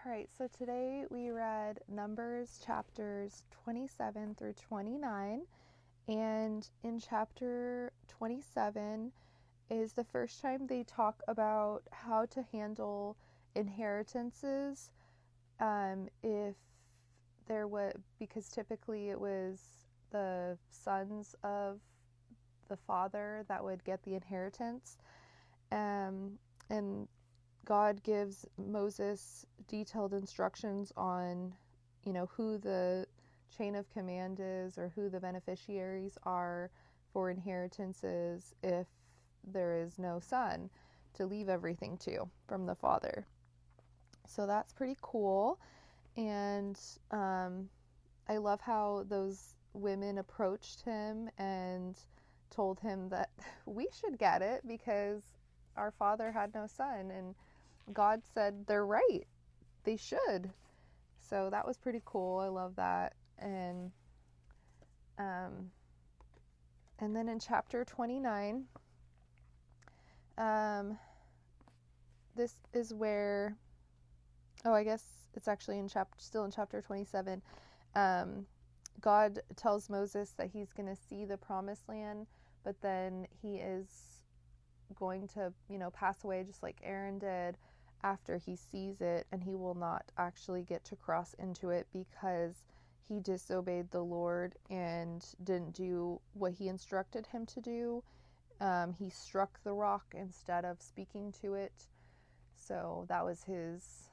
All right, so today we read Numbers chapters 27 through 29. And in chapter 27 is the first time they talk about how to handle inheritances. If there was, because typically it was the sons of the father that would get the inheritance. And God gives Moses detailed instructions on, who the chain of command is or who the beneficiaries are for inheritances if there is no son to leave everything to from the father. So that's pretty cool. And I love how those women approached him and told him that we should get it because our father had no son. And God said they're right. They should. So that was pretty cool. I love that. And then in chapter 29, this is where, I guess it's actually still in chapter 27. God tells Moses that he's going to see the promised land, but then he is going to, pass away just like Aaron did after he sees it, and he will not actually get to cross into it because he disobeyed the Lord and didn't do what he instructed him to do. He struck the rock instead of speaking to it. So that was his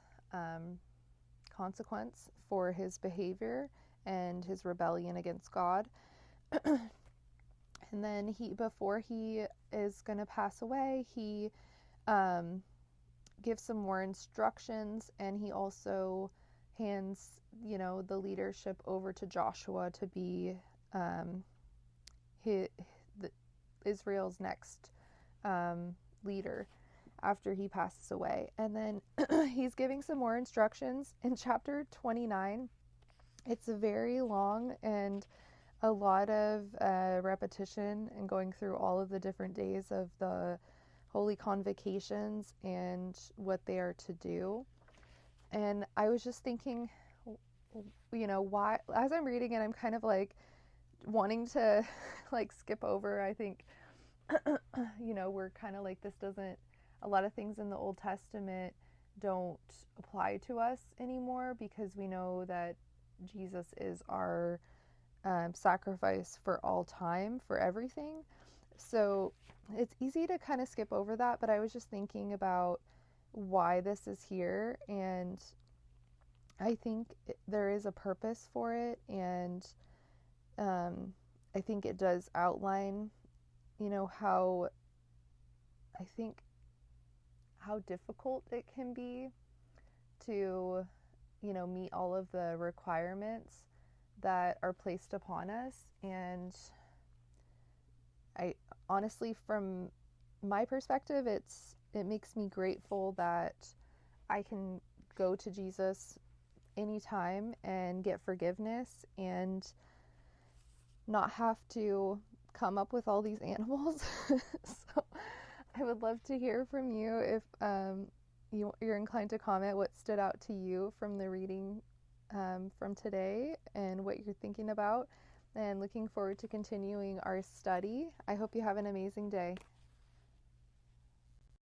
consequence for his behavior and his rebellion against God. And then before he is going to pass away, he gives some more instructions, and he also hands, the leadership over to Joshua to be Israel's next leader after he passes away. And then he's giving some more instructions in chapter 29. It's very long and a lot of repetition and going through all of the different days of the holy convocations and what they are to do. And I was just thinking, why, as I'm reading it, I'm kind of like wanting to like skip over. I think, we're kind of like, a lot of things in the Old Testament don't apply to us anymore because we know that Jesus is our sacrifice for all time, for everything. So it's easy to kind of skip over that, but I was just thinking about why this is here, and I think there is a purpose for it, and I think it does outline, how difficult it can be to, meet all of the requirements that are placed upon us. And I honestly, from my perspective, it makes me grateful that I can go to Jesus anytime and get forgiveness and not have to come up with all these animals. So I would love to hear from you if you're inclined to comment what stood out to you from the reading from today and what you're thinking about, and looking forward to continuing our study. I hope you have an amazing day.